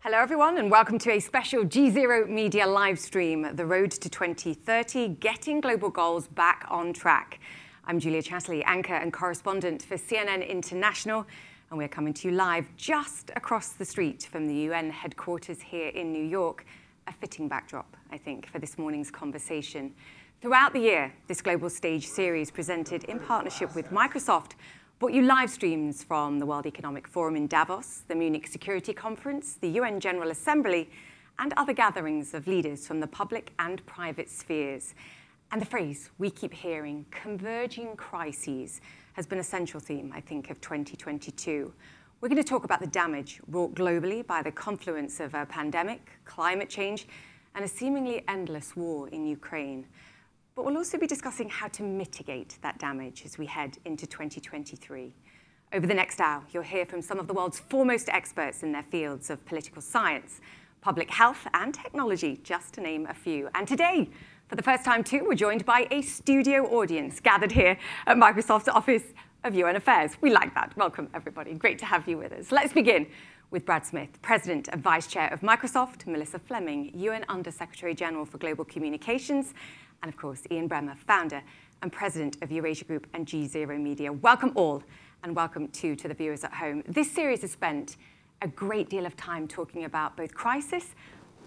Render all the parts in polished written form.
Hello everyone and welcome to a special G0 Media live stream, The Road to 2030, Getting Global Goals Back on Track. I'm Julia Chatterley, anchor and correspondent for CNN International, and we're coming to you live just across the street from the UN headquarters here in New York, a fitting backdrop, I think, for this morning's conversation. Throughout the year, this Global Stage series presented in partnership with Microsoft brought you live streams from the World Economic Forum in Davos, the Munich Security Conference, the UN General Assembly, and other gatherings of leaders from the public and private spheres. And the phrase we keep hearing, converging crises, has been a central theme, I think, of 2022. We're going to talk about the damage wrought globally by the confluence of a pandemic, climate change, and a seemingly endless war in Ukraine. But we'll also be discussing how to mitigate that damage as we head into 2023. Over the next hour, you'll hear from some of the world's foremost experts in their fields of political science, public health, and technology, just to name a few. And today, for the first time too, we're joined by a studio audience gathered here at Microsoft's Office of UN Affairs. We like that. Welcome, everybody. Great to have you with us. Let's begin with Brad Smith, President and Vice Chair of Microsoft, Melissa Fleming, UN Under-Secretary General for Global Communications, and of course, Ian Bremmer, founder and president of Eurasia Group and G0 Media. Welcome all, and welcome to the viewers at home. This series has spent a great deal of time talking about both crisis,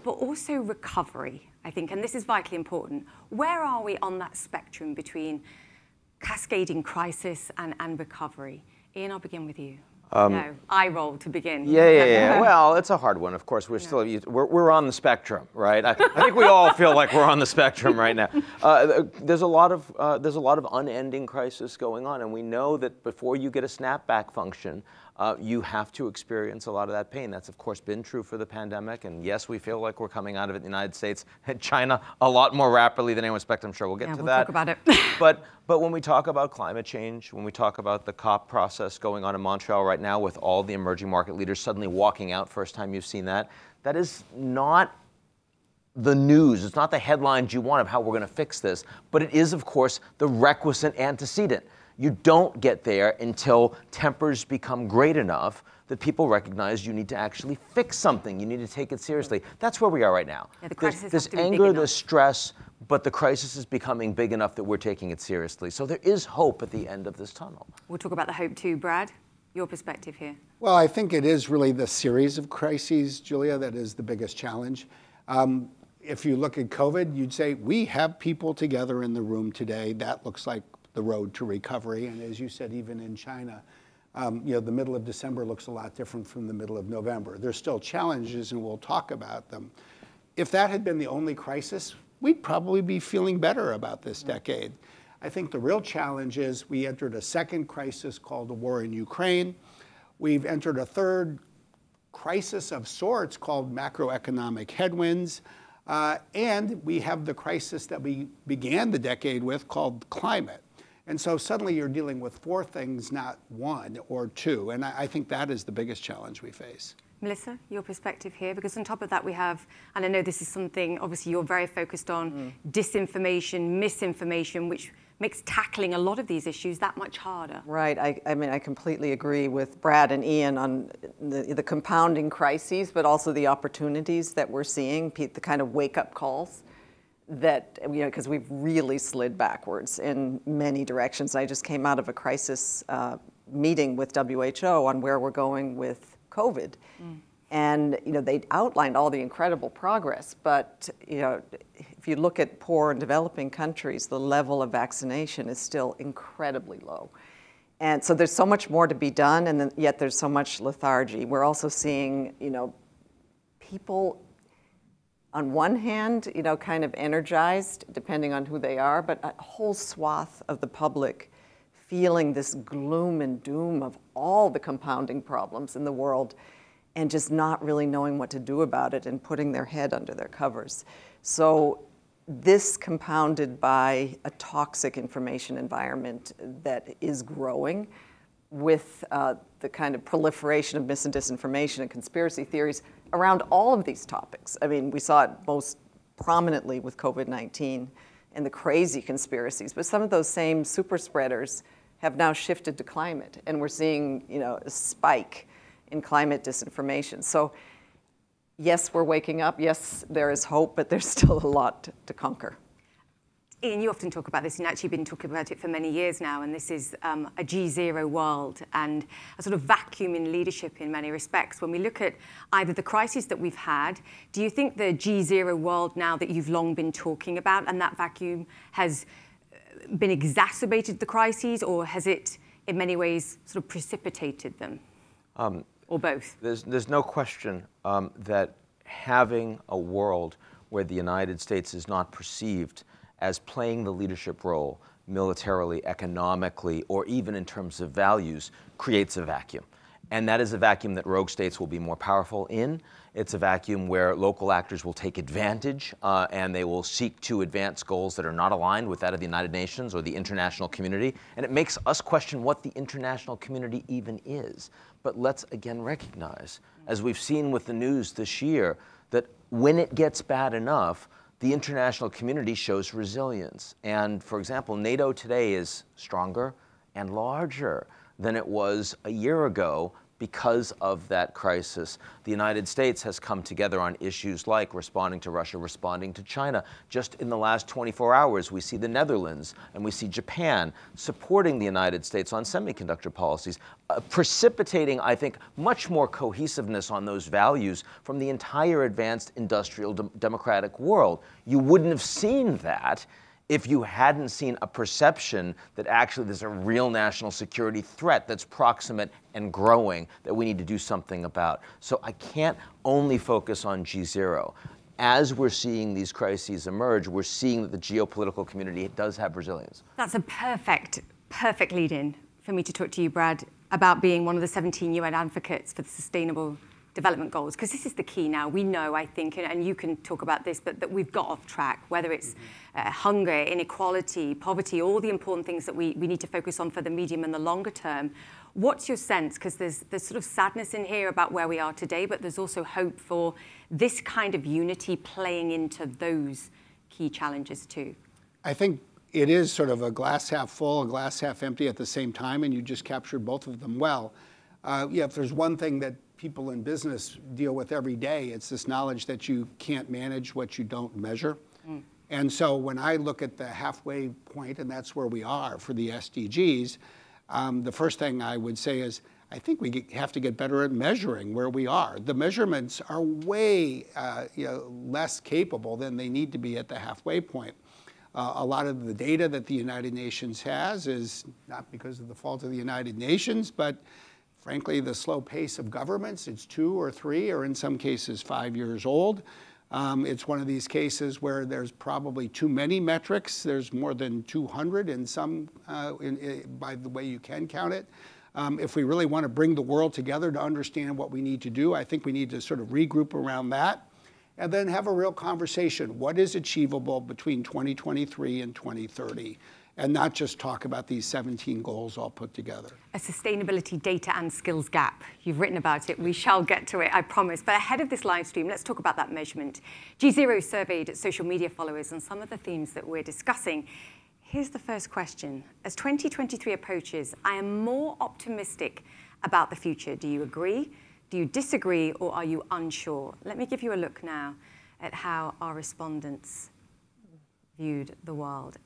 but also recovery, I think, and this is vitally important. Where are we on that spectrum between cascading crisis and recovery? Ian, I'll begin with you. No, I roll to begin. Yeah. Well, it's a hard one. Of course, we're on the spectrum, right? I think we all feel like we're on the spectrum right now. There's a lot of unending crisis going on, and we know that before you get a snapback function, you have to experience a lot of that pain. That's, of course, been true for the pandemic. And yes, we feel like we're coming out of it in the United States and China a lot more rapidly than anyone expected. I'm sure we'll get to that. Talk about it. But when we talk about climate change, when we talk about the COP process going on in Montreal right now with all the emerging market leaders suddenly walking out, first time you've seen that, that is not the news. It's not the headlines you want of how we're going to fix this. But it is, of course, the requisite antecedent. You don't get there until tempers become great enough that people recognize you need to actually fix something. You need to take it seriously. That's where we are right now. Yeah, the crisis there's anger, there's stress, but the crisis is becoming big enough that we're taking it seriously. So there is hope at the end of this tunnel. We'll talk about the hope too. Brad, your perspective here. Well, I think it is really the series of crises, Julia, that is the biggest challenge. If you look at COVID, you'd say, we have people together in the room today. That looks like the road to recovery. And as you said, even in China, the middle of December looks a lot different from the middle of November. There's still challenges, and we'll talk about them. If that had been the only crisis, we'd probably be feeling better about this decade. I think the real challenge is we entered a second crisis called the war in Ukraine. We've entered a third crisis of sorts called macroeconomic headwinds. And we have the crisis that we began the decade with called climate. And so suddenly you're dealing with four things, not one or two. And I think that is the biggest challenge we face. Melissa, your perspective here, because on top of that we have, and I know this is something obviously you're very focused on, disinformation, misinformation, which makes tackling a lot of these issues that much harder. Right. I mean, I completely agree with Brad and Ian on the compounding crises, but also the opportunities that we're seeing, the kind of wake-up calls that, because we've really slid backwards in many directions. I just came out of a crisis meeting with WHO on where we're going with COVID. And, they outlined all the incredible progress, but, if you look at poor and developing countries, the level of vaccination is still incredibly low. And so there's so much more to be done, and yet there's so much lethargy. We're also seeing, people on one hand, kind of energized, depending on who they are, but a whole swath of the public feeling this gloom and doom of all the compounding problems in the world and just not really knowing what to do about it and putting their head under their covers. So this compounded by a toxic information environment that is growing with the kind of proliferation of mis and disinformation and conspiracy theories around all of these topics. I mean, we saw it most prominently with COVID-19 and the crazy conspiracies, but some of those same super spreaders have now shifted to climate, and we're seeing, a spike in climate disinformation. So yes, we're waking up. Yes, there is hope, but there's still a lot to conquer. Ian, you often talk about this, and you've actually been talking about it for many years now, and this is a G0 world and a sort of vacuum in leadership in many respects. When we look at either the crises that we've had, do you think the G0 world now that you've long been talking about and that vacuum has been exacerbated the crises, or has it in many ways sort of precipitated them, or both? There's no question that having a world where the United States is not perceived as playing the leadership role militarily, economically, or even in terms of values, creates a vacuum. And that is a vacuum that rogue states will be more powerful in. It's a vacuum where local actors will take advantage and they will seek to advance goals that are not aligned with that of the United Nations or the international community. And it makes us question what the international community even is. But let's again recognize, as we've seen with the news this year, that when it gets bad enough, the international community shows resilience. And for example, NATO today is stronger and larger than it was a year ago because of that crisis. The United States has come together on issues like responding to Russia, responding to China. Just in the last 24 hours, we see the Netherlands and we see Japan supporting the United States on semiconductor policies, precipitating, I think, much more cohesiveness on those values from the entire advanced industrial democratic world. You wouldn't have seen that if you hadn't seen a perception that actually there's a real national security threat that's proximate and growing that we need to do something about. So I can't only focus on G0. As we're seeing these crises emerge, we're seeing that the geopolitical community does have resilience. That's a perfect lead-in for me to talk to you, Brad, about being one of the 17 UN advocates for the Sustainable Development Goals, because this is the key now. We know, I think, and you can talk about this, but that we've got off track, whether it's hunger, inequality, poverty, all the important things that we need to focus on for the medium and the longer term. What's your sense? Because there's sort of sadness in here about where we are today, but there's also hope for this kind of unity playing into those key challenges too. I think it is sort of a glass half full, a glass half empty at the same time, and you just captured both of them well. Yeah, if there's one thing that people in business deal with every day, it's this knowledge that you can't manage what you don't measure. And so when I look at the halfway point, and that's where we are for the SDGs, the first thing I would say is, I think we have to get better at measuring where we are. The measurements are way less capable than they need to be at the halfway point. A lot of the data that the United Nations has is not because of the fault of the United Nations, but frankly, the slow pace of governments. It's 2 or 3, or in some cases 5 years old. It's one of these cases where there's probably too many metrics. There's more than 200 in some, by the way you can count it. If we really want to bring the world together to understand what we need to do, I think we need to sort of regroup around that and then have a real conversation. What is achievable between 2023 and 2030? And not just talk about these 17 goals all put together. A sustainability data and skills gap. You've written about it. We shall get to it, I promise. But ahead of this live stream, let's talk about that measurement. G0 surveyed social media followers on some of the themes that we're discussing. Here's the first question. As 2023 approaches, I am more optimistic about the future. Do you agree? Do you disagree? Or are you unsure? Let me give you a look now at how our respondents viewed the world.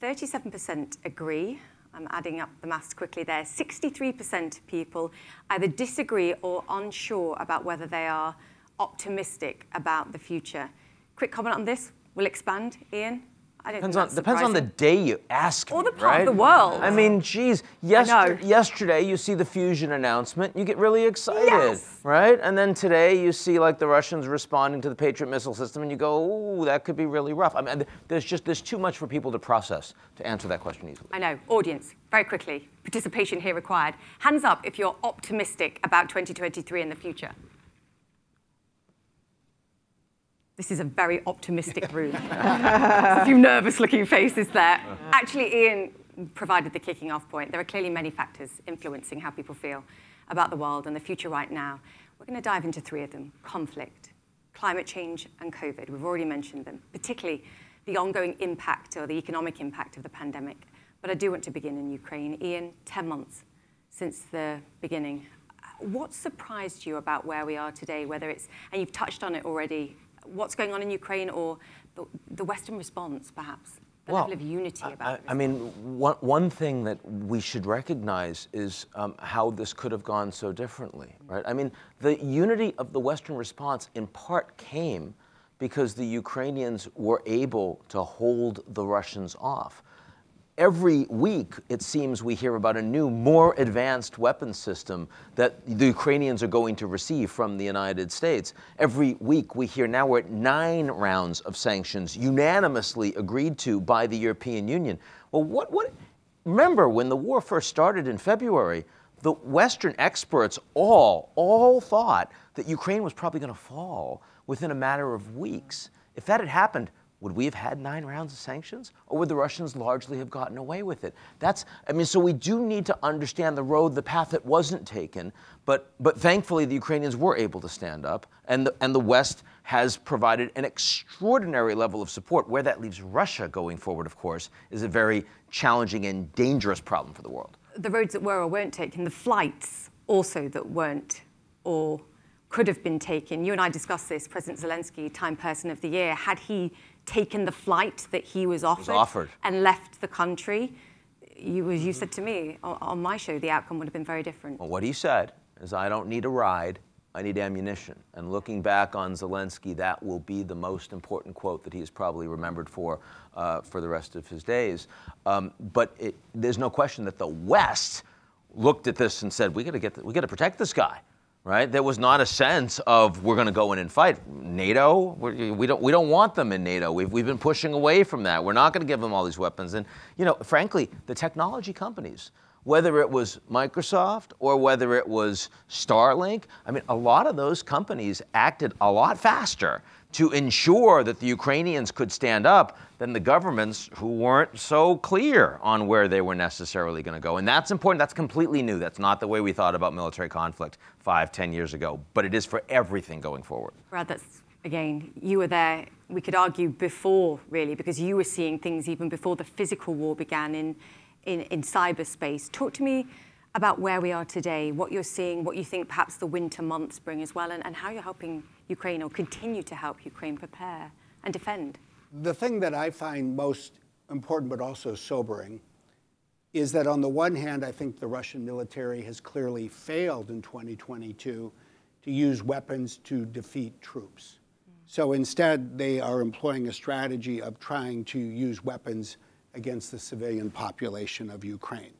37% agree. I'm adding up the maths quickly there. 63% of people either disagree or unsure about whether they are optimistic about the future. Quick comment on this. We'll expand. Ian? I don't think that's depends on the day you ask me, or the part right? of the world. I mean, geez, yesterday you see the fusion announcement, you get really excited, yes, right? And then today you see like the Russians responding to the Patriot missile system, and you go, ooh, that could be really rough. I mean, there's too much for people to process to answer that question easily. I know. Audience, very quickly, participation here required. Hands up if you're optimistic about 2023 and the future. This is a very optimistic room. A few nervous-looking faces there. Actually, Ian provided the kicking off point. There are clearly many factors influencing how people feel about the world and the future right now. We're going to dive into 3 of them: conflict, climate change, and COVID. We've already mentioned them, particularly the ongoing impact or the economic impact of the pandemic. But I do want to begin in Ukraine. Ian, 10 months since the beginning. What surprised you about where we are today, whether it's, and you've touched on it already, what's going on in Ukraine or the Western response, perhaps? The level of unity about this? I mean, one thing that we should recognize is how this could have gone so differently, right? I mean, the unity of the Western response in part came because the Ukrainians were able to hold the Russians off. Every week, it seems we hear about a new, more advanced weapon system that the Ukrainians are going to receive from the United States. Every week, we hear now we're at 9 rounds of sanctions unanimously agreed to by the European Union. Well, remember, when the war first started in February, the Western experts all thought that Ukraine was probably going to fall within a matter of weeks. If that had happened, would we have had 9 rounds of sanctions, or would the Russians largely have gotten away with it? So we do need to understand the path that wasn't taken, but thankfully the Ukrainians were able to stand up, and the West has provided an extraordinary level of support. Where that leaves Russia going forward, of course, is a very challenging and dangerous problem for the world. The roads that were or weren't taken, the flights also that weren't or could have been taken. You and I discussed this, President Zelensky, Time Person of the Year. Had he taken the flight that he was offered and left the country, you said to me on my show, the outcome would have been very different. Well, what he said is, I don't need a ride, I need ammunition. And looking back on Zelensky, that will be the most important quote that he is probably remembered for the rest of his days. But there's no question that the West looked at this and said, we got to protect this guy. Right? There was not a sense of we're going to go in and fight. NATO, we don't want them in NATO. We've been pushing away from that. We're not going to give them all these weapons. And frankly, the technology companies, whether it was Microsoft or whether it was Starlink, I mean, a lot of those companies acted a lot faster to ensure that the Ukrainians could stand up than the governments who weren't so clear on where they were necessarily going to go. And that's important. That's completely new. That's not the way we thought about military conflict 5-10 years ago, but it is for everything going forward. Brad, again, you were there, we could argue before, really, because you were seeing things even before the physical war began in cyberspace. Talk to me about where we are today, what you're seeing, what you think perhaps the winter months bring as well, and how you're helping Ukraine or continue to help Ukraine prepare and defend. The thing that I find most important but also sobering is that on the one hand, I think the Russian military has clearly failed in 2022 to use weapons to defeat troops. So instead, they are employing a strategy of trying to use weapons against the civilian population of Ukraine.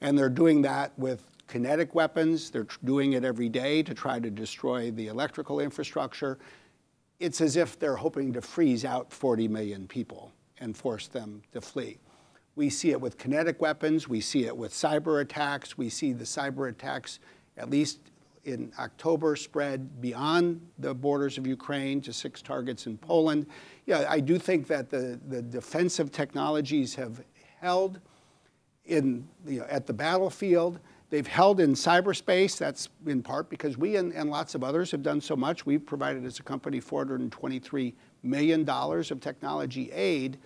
And they're doing that with kinetic weapons. They're doing it every day to try to destroy the electrical infrastructure. It's as if they're hoping to freeze out 40 million people and force them to flee. We see it with kinetic weapons. We see it with cyber attacks. We see the cyber attacks, at least in October, spread beyond the borders of Ukraine to 6 targets in Poland. Yeah, I do think that the defensive technologies have held at the battlefield. They've held in cyberspace. That's in part because we and lots of others have done so much. We've provided as a company $423 million of technology aid.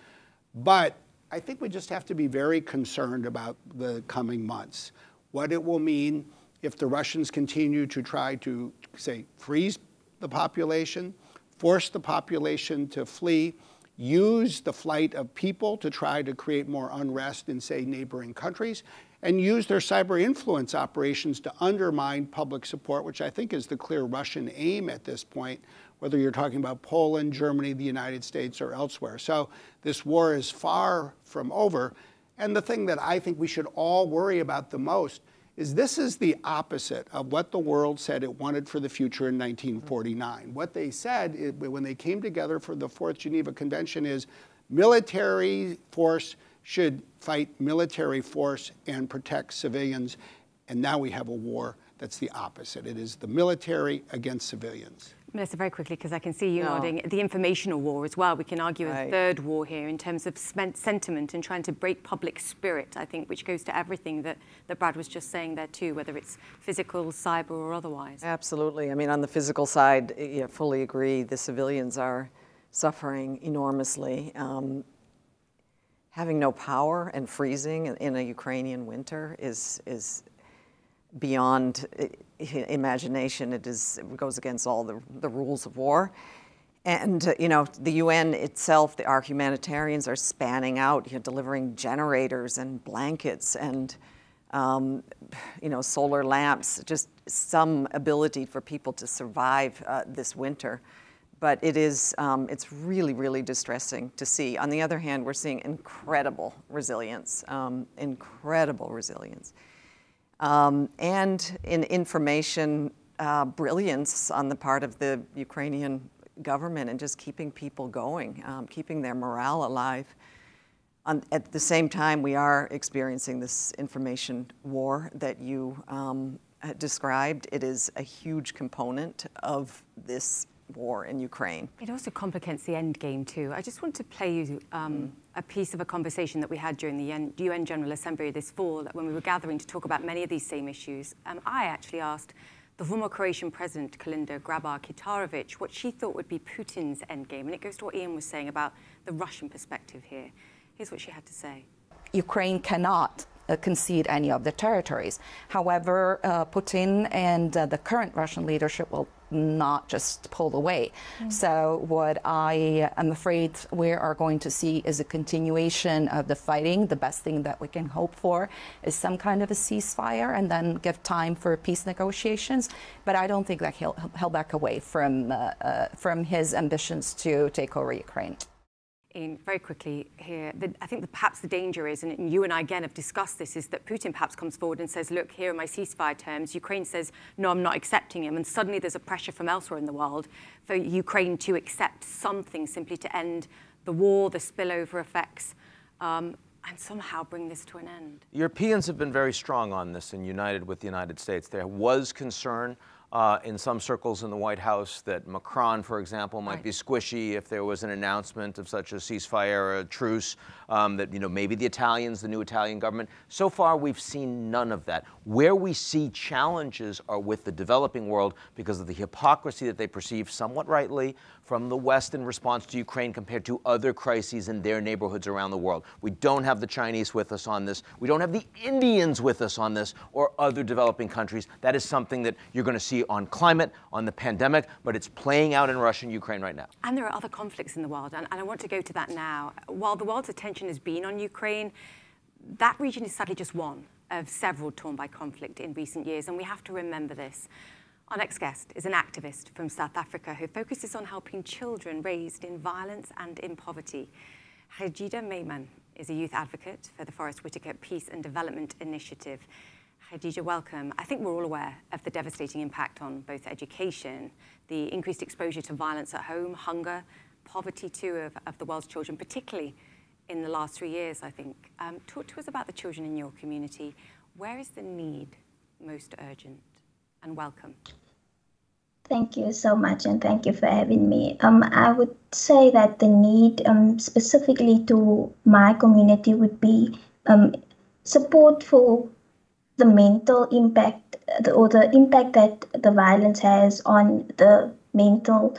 But I think we just have to be very concerned about the coming months. What it will mean if the Russians continue to try to, say, freeze the population, force the population to flee, use the flight of people to try to create more unrest in, say, neighboring countries, and use their cyber influence operations to undermine public support, which I think is the clear Russian aim at this point, whether you're talking about Poland, Germany, the United States, or elsewhere. So this war is far from over. And the thing that I think we should all worry about the most is this is the opposite of what the world said it wanted for the future in 1949. What they said when they came together for the 4th Geneva Convention is military force should fight military force and protect civilians. And now we have a war that's the opposite. It is the military against civilians. Melissa, very quickly, because I can see you nodding, the informational war as well. We can argue a third war here in terms of sentiment and trying to break public spirit, I think, which goes to everything that Brad was just saying there too, whether it's physical, cyber, or otherwise. Absolutely. I mean, on the physical side, I fully agree. The civilians are suffering enormously. Having no power and freezing in a Ukrainian winter is beyond imagination. It goes against all the rules of war. And, you know, the UN itself, our humanitarians are spanning out, you know, delivering generators and blankets and, you know, solar lamps, just some ability for people to survive this winter. But it's really, really distressing to see. On the other hand, we're seeing incredible resilience, and in information brilliance on the part of the Ukrainian government and just keeping people going, keeping their morale alive. At the same time, we are experiencing this information war that you described. It is a huge component of this war in Ukraine. It also complicates the end game too. I just want to play you a piece of a conversation that we had during the UN General Assembly this fall when we were gathering to talk about many of these same issues. I actually asked the former Croatian President Kolinda Grabar-Kitarović what she thought would be Putin's endgame. And it goes to what Ian was saying about the Russian perspective here. Here's what she had to say. Ukraine cannot concede any of the territories. However, Putin and the current Russian leadership will not just pull away. So what I am afraid we are going to see is a continuation of the fighting. The best thing that we can hope for is some kind of a ceasefire and then give time for peace negotiations. But I don't think that he'll back away from his ambitions to take over Ukraine. Ian, very quickly here, I think perhaps the danger is, and you and I again have discussed this, is that Putin perhaps comes forward and says, look, here are my ceasefire terms. Ukraine says, no, I'm not accepting them. And suddenly there's a pressure from elsewhere in the world for Ukraine to accept something simply to end the war, the spillover effects, and somehow bring this to an end. Europeans have been very strong on this and united with the United States. There was concern in some circles in the White House that Macron, for example, might be squishy if there was an announcement of such a ceasefire or a truce, that, you know, maybe the Italians, the new Italian government. So far, we've seen none of that. Where we see challenges are with the developing world because of the hypocrisy that they perceive, somewhat rightly, from the West in response to Ukraine compared to other crises in their neighborhoods around the world. We don't have the Chinese with us on this. We don't have the Indians with us on this or other developing countries. That is something that you're going to see on climate, on the pandemic, but it's playing out in Russia and Ukraine right now. And there are other conflicts in the world, and I want to go to that now. While the world's attention has been on Ukraine, that region is sadly just one of several torn by conflict in recent years, and we have to remember this. Our next guest is an activist from South Africa who focuses on helping children raised in violence and in poverty. Regina Mayman is a youth advocate for the Forest Whitaker Peace and Development Initiative. Khadija, welcome. I think we're all aware of the devastating impact on both education, the increased exposure to violence at home, hunger, poverty too of the world's children, particularly in the last 3 years, I think. Talk to us about the children in your community. Where is the need most urgent? And welcome. Thank you so much, and thank you for having me. I would say that the need specifically to my community would be support for the mental impact or the impact that the violence has on the mental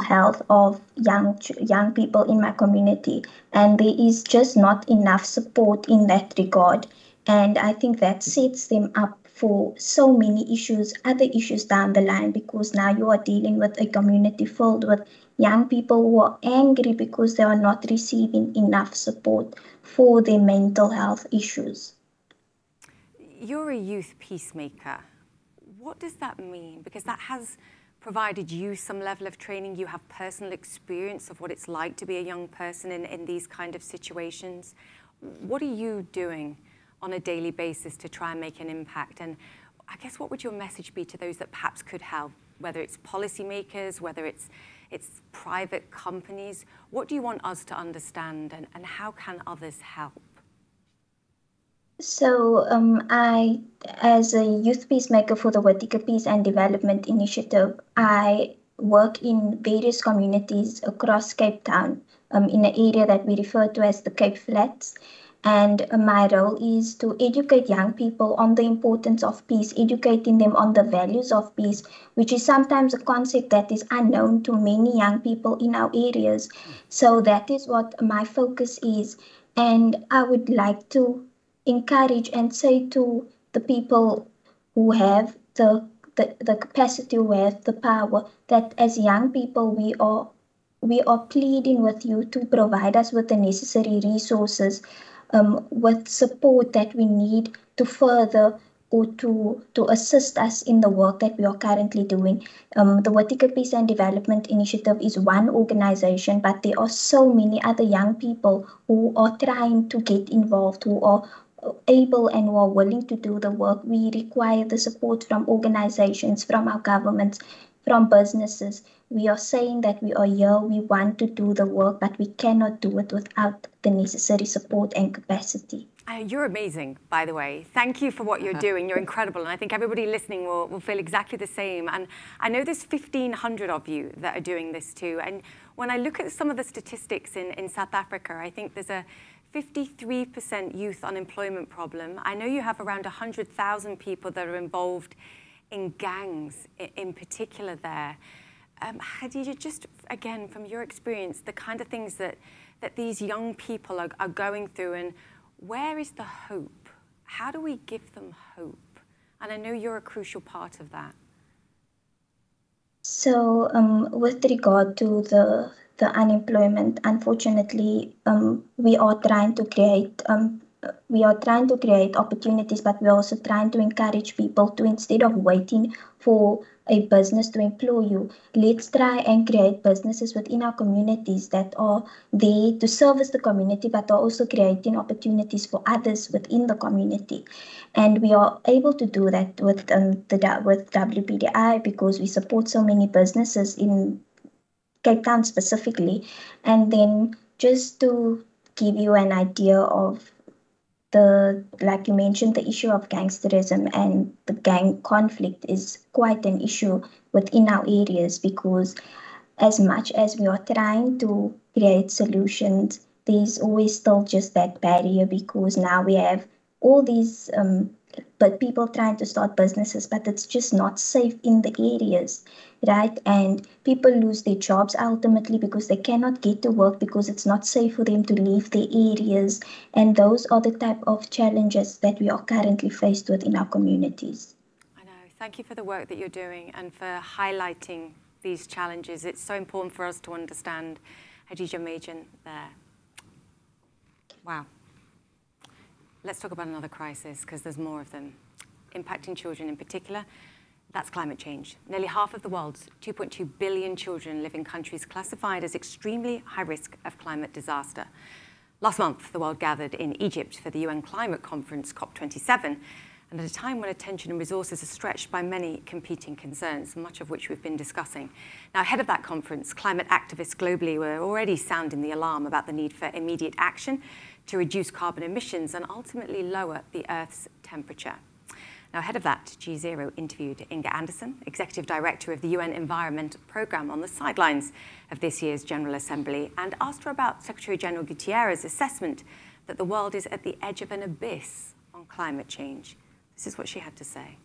health of young people in my community. And there is just not enough support in that regard. And I think that sets them up for so many issues, other issues down the line, because now you are dealing with a community filled with young people who are angry because they are not receiving enough support for their mental health issues. You're a youth peacemaker. What does that mean? Because that has provided you some level of training. You have personal experience of what it's like to be a young person in these kind of situations. What are you doing on a daily basis to try and make an impact? And I guess what would your message be to those that perhaps could help, whether it's policymakers, whether it's private companies? What do you want us to understand, and how can others help? So I, as a youth peacemaker for the Whitaker Peace and Development Initiative, I work in various communities across Cape Town in an area that we refer to as the Cape Flats. And my role is to educate young people on the importance of peace, educating them on the values of peace, which is sometimes a concept that is unknown to many young people in our areas. So that is what my focus is. And I would like to encourage and say to the people who have the the capacity, we have the power, that as young people we are pleading with you to provide us with the necessary resources, with support that we need to further or to assist us in the work that we are currently doing. The Whittaker Peace and Development Initiative is one organization, but there are so many other young people who are trying to get involved, who are able and who are willing to do the work. We require the support from organizations, from our governments, from businesses. We are saying that we are here, we want to do the work, but we cannot do it without the necessary support and capacity. You're amazing, by the way. Thank you for what you're doing. You're incredible. And I think everybody listening will feel exactly the same. And I know there's 1,500 of you that are doing this too. And when I look at some of the statistics in South Africa, I think there's a 53% youth unemployment problem. I know you have around 100,000 people that are involved in gangs in particular there. Khadija, just again, from your experience, the kind of things that these young people are going through, and where is the hope? How do we give them hope? And I know you're a crucial part of that. So with regard to the unemployment, unfortunately, we are trying to create opportunities, but we're also trying to encourage people to, instead of waiting for a business to employ you, let's try and create businesses within our communities that are there to service the community, but are also creating opportunities for others within the community. And we are able to do that with WPDI because we support so many businesses in Cape Town specifically. And then just to give you an idea of like you mentioned, the issue of gangsterism and the gang conflict is quite an issue within our areas, because as much as we are trying to create solutions, there's always still just that barrier, because now we have all these but people trying to start businesses, but it's just not safe in the areas, right? And people lose their jobs ultimately because they cannot get to work because it's not safe for them to leave their areas. And those are the type of challenges that we are currently faced with in our communities. I know. Thank you for the work that you're doing and for highlighting these challenges. It's so important for us to understand. Khadija Majan there. Wow. Let's talk about another crisis, because there's more of them, impacting children in particular. That's climate change. Nearly half of the world's 2.2 billion children live in countries classified as extremely high risk of climate disaster. Last month, the world gathered in Egypt for the UN Climate Conference, COP27, and at a time when attention and resources are stretched by many competing concerns, much of which we've been discussing. Now, ahead of that conference, climate activists globally were already sounding the alarm about the need for immediate action to reduce carbon emissions and ultimately lower the Earth's temperature. Now, ahead of that, G0 interviewed Inge Anderson, Executive Director of the UN Environment Programme, on the sidelines of this year's General Assembly, and asked her about Secretary General Guterres' assessment that the world is at the edge of an abyss on climate change. This is what she had to say.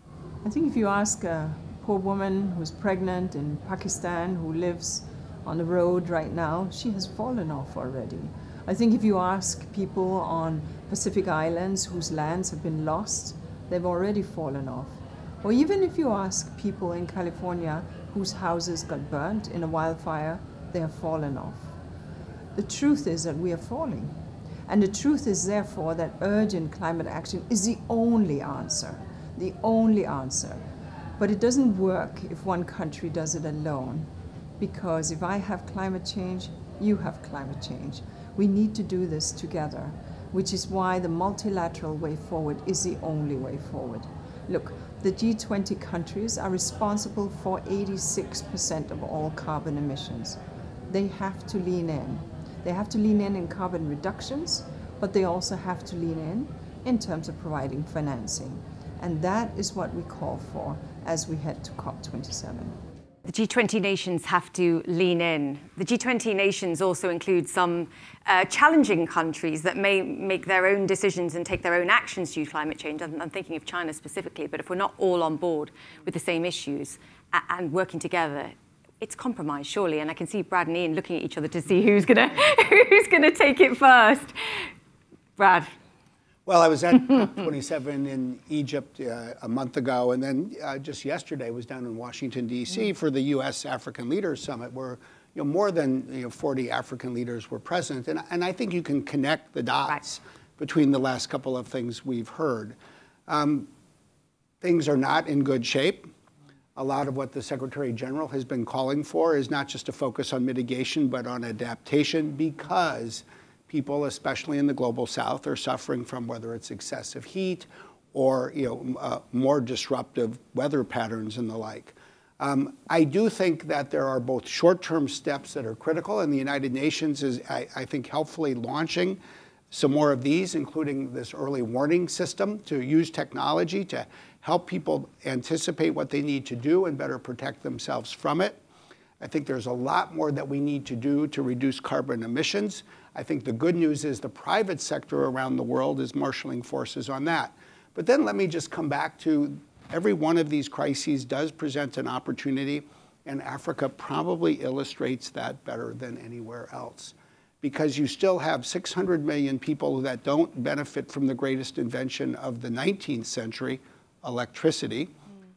I think if you ask a poor woman who's pregnant in Pakistan who lives on the road right now, she has fallen off already. I think if you ask people on Pacific Islands whose lands have been lost, they've already fallen off. Or even if you ask people in California whose houses got burnt in a wildfire, they have fallen off. The truth is that we are falling. And the truth is, therefore, that urgent climate action is the only answer, the only answer. But it doesn't work if one country does it alone. Because if I have climate change, you have climate change. We need to do this together, which is why the multilateral way forward is the only way forward. Look, the G20 countries are responsible for 86% of all carbon emissions. They have to lean in. They have to lean in carbon reductions, but they also have to lean in terms of providing financing. And that is what we call for as we head to COP27. The G20 nations have to lean in. The G20 nations also include some challenging countries that may make their own decisions and take their own actions due to climate change. I'm thinking of China specifically, but if we're not all on board with the same issues and working together, it's compromise, surely. And I can see Brad and Ian looking at each other to see who's gonna take it first. Brad. Well, I was at COP27 in Egypt a month ago, and then just yesterday was down in Washington, D.C. for the U.S. African Leaders Summit, where more than 40 African leaders were present. And I think you can connect the dots between the last couple of things we've heard. Things are not in good shape. A lot of what the Secretary General has been calling for is not just a focus on mitigation, but on adaptation, because people, especially in the global south, are suffering from whether it's excessive heat or more disruptive weather patterns and the like. I do think that there are both short-term steps that are critical, and the United Nations is, I think, helpfully launching some more of these, including this early warning system to use technology to help people anticipate what they need to do and better protect themselves from it. I think there's a lot more that we need to do to reduce carbon emissions. I think the good news is the private sector around the world is marshaling forces on that. But then let me just come back to every one of these crises does present an opportunity, and Africa probably illustrates that better than anywhere else. Because you still have 600 million people that don't benefit from the greatest invention of the 19th century, electricity.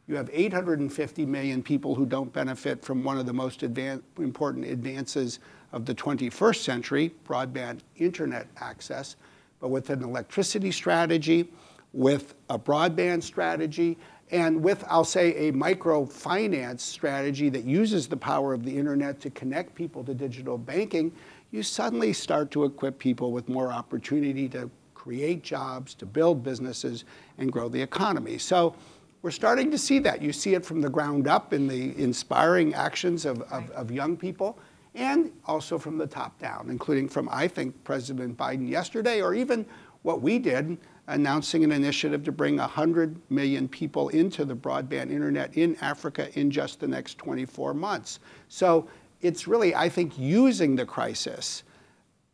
You have 850 million people who don't benefit from one of the most important advances of the 21st century, broadband internet access. But with an electricity strategy, with a broadband strategy, and with, I'll say, a microfinance strategy that uses the power of the internet to connect people to digital banking, you suddenly start to equip people with more opportunity to create jobs, to build businesses, and grow the economy. So we're starting to see that. You see it from the ground up in the inspiring actions of young people, and also from the top down, including from, I think, President Biden yesterday, or even what we did, announcing an initiative to bring 100 million people into the broadband internet in Africa in just the next 24 months. So it's really, I think, using the crisis,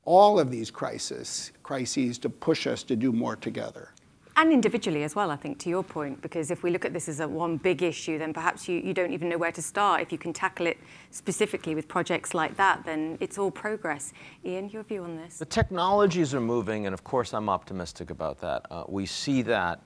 all of these crises to push us to do more together. And individually as well, I think, to your point, because if we look at this as one big issue, then perhaps you don't even know where to start. If you can tackle it specifically with projects like that, then it's all progress. Ian, your view on this? The technologies are moving, and of course I'm optimistic about that. We see that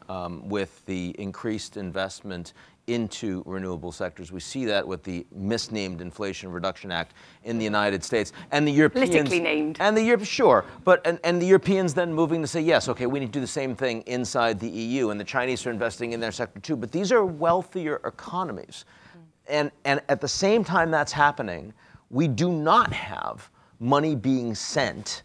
with the increased investment into renewable sectors. We see that with the misnamed Inflation Reduction Act in the United States, and the Europeans politically named. And the sure, but and the Europeans then moving to say, yes, okay, we need to do the same thing inside the EU, and the Chinese are investing in their sector too. But these are wealthier economies, and at the same time that's happening, we do not have money being sent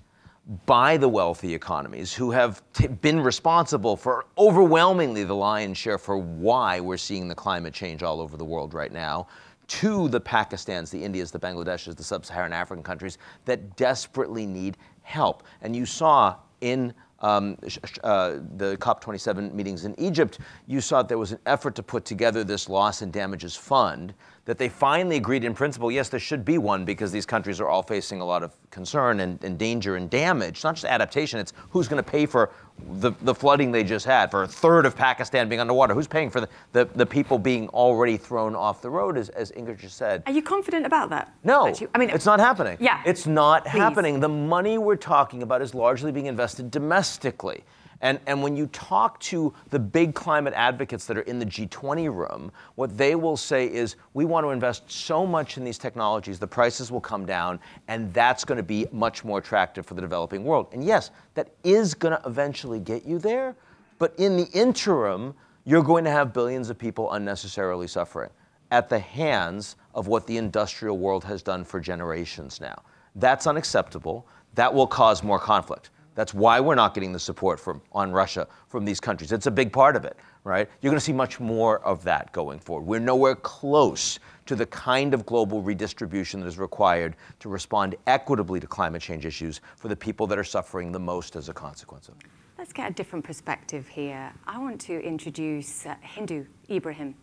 by the wealthy economies who have been responsible for overwhelmingly the lion's share for why we're seeing the climate change all over the world right now, to the Pakistans, the Indias, the Bangladeshs, the sub-Saharan African countries that desperately need help. And you saw in the COP27 meetings in Egypt, you saw that there was an effort to put together this loss and damages fund, that they finally agreed in principle, yes, there should be one because these countries are all facing a lot of concern and danger and damage. It's not just adaptation, it's who's going to pay for the flooding they just had, for a third of Pakistan being underwater. Who's paying for the people being already thrown off the road, as Ingrid just said. Are you confident about that? No, actually? I mean, it's not happening. Yeah. It's not happening. The money we're talking about is largely being invested domestically. And when you talk to the big climate advocates that are in the G20 room, what they will say is, we want to invest so much in these technologies, the prices will come down, and that's going to be much more attractive for the developing world. And yes, that is going to eventually get you there, but in the interim, you're going to have billions of people unnecessarily suffering at the hands of what the industrial world has done for generations now. That's unacceptable. That will cause more conflict. That's why we're not getting the support on Russia from these countries. It's a big part of it, right? You're going to see much more of that going forward. We're nowhere close to the kind of global redistribution that is required to respond equitably to climate change issues for the people that are suffering the most as a consequence of it. Let's get a different perspective here. I want to introduce Hindu Ibrahim,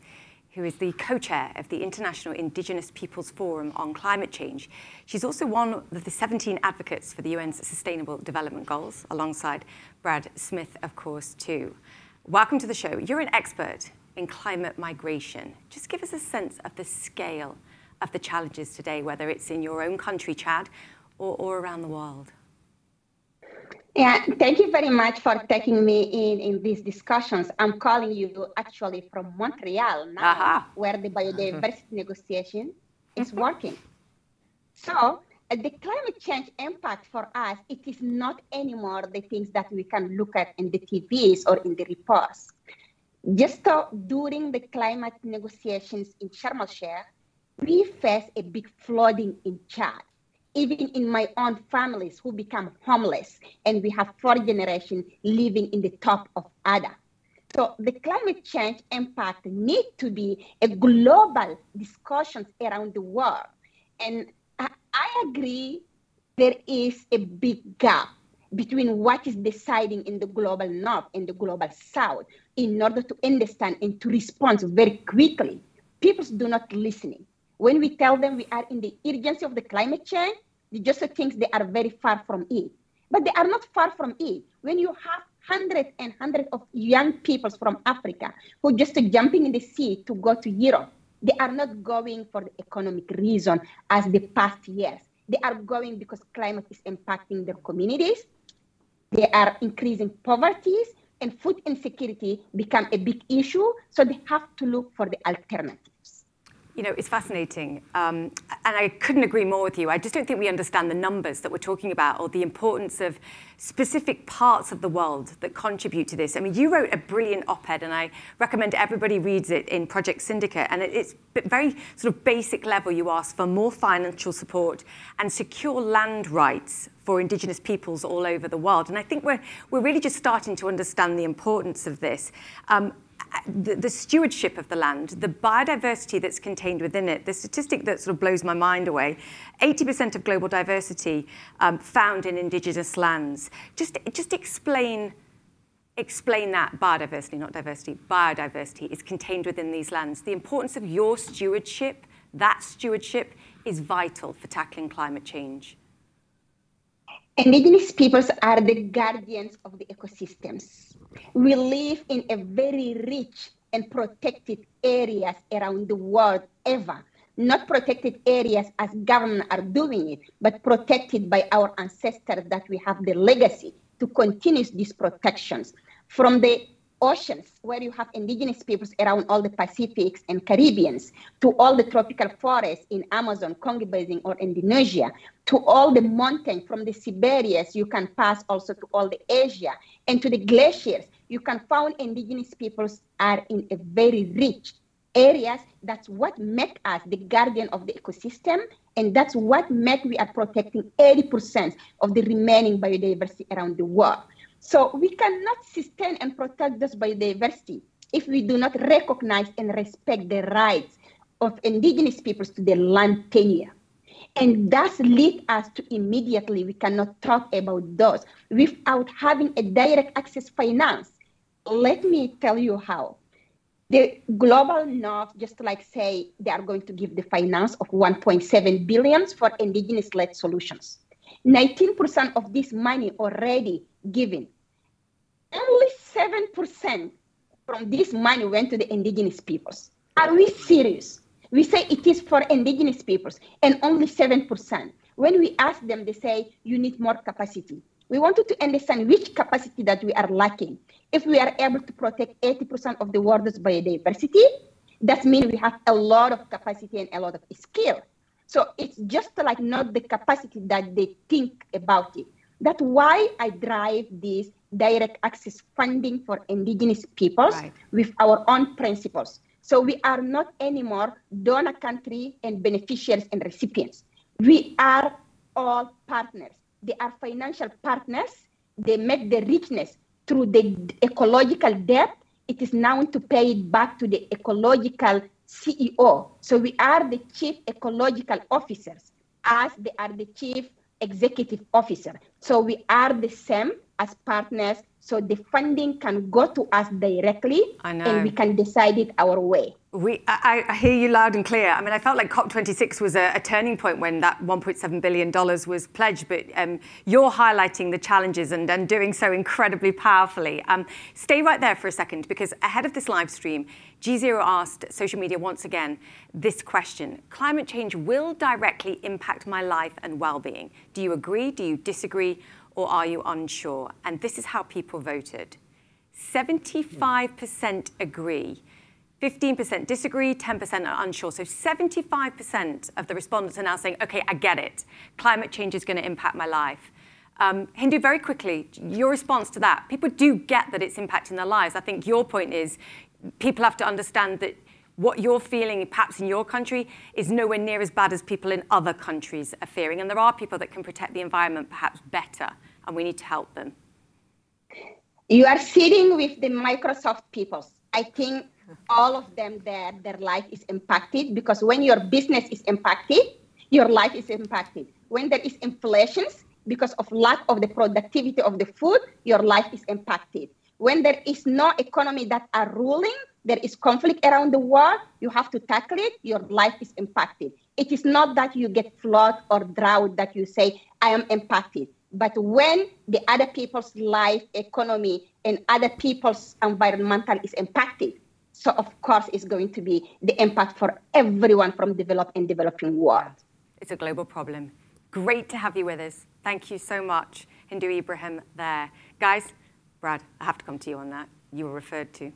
who is the co-chair of the International Indigenous Peoples Forum on Climate Change. She's also one of the 17 advocates for the UN's Sustainable Development Goals, alongside Brad Smith, of course, too. Welcome to the show. You're an expert in climate migration. Just give us a sense of the scale of the challenges today, whether it's in your own country, Chad, or around the world. Yeah, thank you very much for taking me in these discussions. I'm calling you actually from Montreal now, where the biodiversity negotiation is working. So the climate change impact for us, it is not anymore the things that we can look at in the TVs or in the reports. Just during the climate negotiations in Sharm el-Sheikh, we face a big flooding in Chad. Even in my own families who become homeless, and we have 4 generations living in the top of Ada. So the climate change impact need to be a global discussion around the world. And I agree there is a big gap between what is deciding in the global north and the global south in order to understand and to respond very quickly. People do not listen. When we tell them we are in the urgency of the climate change, they just think they are very far from it. But they are not far from it. When you have hundreds and hundreds of young people from Africa who just jumping in the sea to go to Europe, they are not going for the economic reason as the past years. They are going because climate is impacting their communities. They are increasing poverty, and food insecurity become a big issue. So they have to look for the alternatives. You know, it's fascinating, and I couldn't agree more with you. I just don't think we understand the numbers that we're talking about or the importance of specific parts of the world that contribute to this. I mean, you wrote a brilliant op-ed, and I recommend everybody reads it in Project Syndicate, and it's very sort of basic level. You ask for more financial support and secure land rights for Indigenous peoples all over the world. And I think we're really just starting to understand the importance of this. The stewardship of the land, the biodiversity that's contained within it, the statistic that sort of blows my mind away, 80% of global diversity found in indigenous lands. Just explain that biodiversity, not diversity, biodiversity is contained within these lands. The importance of your stewardship, that stewardship is vital for tackling climate change. Indigenous peoples are the guardians of the ecosystems. We live in a very rich and protected areas around the world ever. Not protected areas as governments are doing it, but protected by our ancestors that we have the legacy to continue these protections. From the oceans, where you have indigenous peoples around all the Pacifics and Caribbeans, to all the tropical forests in Amazon, Congo Basin, or Indonesia, to all the mountains from the Siberias, you can pass also to all the Asia, and to the glaciers, you can find indigenous peoples are in a very rich areas. That's what make us the guardian of the ecosystem, and that's what make we are protecting 80% of the remaining biodiversity around the world. So we cannot sustain and protect this biodiversity if we do not recognize and respect the rights of indigenous peoples to their land tenure. And that leads us to immediately, we cannot talk about those without having a direct access finance. Let me tell you how. The global north, just like say, they are going to give the finance of 1.7 billion for indigenous-led solutions. 19% of this money already given. Only 7% from this money went to the indigenous peoples. Are we serious? We say it is for indigenous peoples and only 7%. When we ask them, they say, you need more capacity. We wanted to understand which capacity that we are lacking. If we are able to protect 80% of the world's biodiversity, that means we have a lot of capacity and a lot of skill. So it's just like not the capacity that they think about it. That's why I drive this direct access funding for indigenous peoples with our own principles. So we are not anymore donor country and beneficiaries and recipients. We are all partners. They are financial partners. They make the richness through the ecological debt. It is now to pay it back to the ecological CEO. So we are the chief ecological officers as they are the chief executive officer. So we are the same as partners. So the funding can go to us directly and we can decide it our way. I hear you loud and clear. I mean, I felt like COP26 was a turning point when that $1.7 billion was pledged, but you're highlighting the challenges and doing so incredibly powerfully. Stay right there for a second, because ahead of this live stream, G0 asked social media once again this question: climate change will directly impact my life and well-being. Do you agree? Do you disagree? or are you unsure? And this is how people voted. 75% agree, 15% disagree, 10% are unsure. So 75% of the respondents are now saying, okay, I get it. Climate change is going to impact my life. Hindu, very quickly, your response to that. People do get that it's impacting their lives. I think your point is people have to understand that what you're feeling, perhaps in your country, is nowhere near as bad as people in other countries are fearing. And there are people that can protect the environment perhaps better, and we need to help them. You are sitting with the Microsoft people. I think all of them there, their life is impacted, because when your business is impacted, your life is impacted. When there is inflation, because of lack of the productivity of the food, your life is impacted. When there is no economy that are ruling, there is conflict around the world, you have to tackle it, your life is impacted. It is not that you get flood or drought that you say, I am impacted. But when the other people's life, economy, and other people's environmental is impacted, so of course it's going to be the impact for everyone from developed and developing world. It's a global problem. Great to have you with us. Thank you so much, Hindu Ibrahim there. Guys, Brad, I have to come to you on that. You were referred to.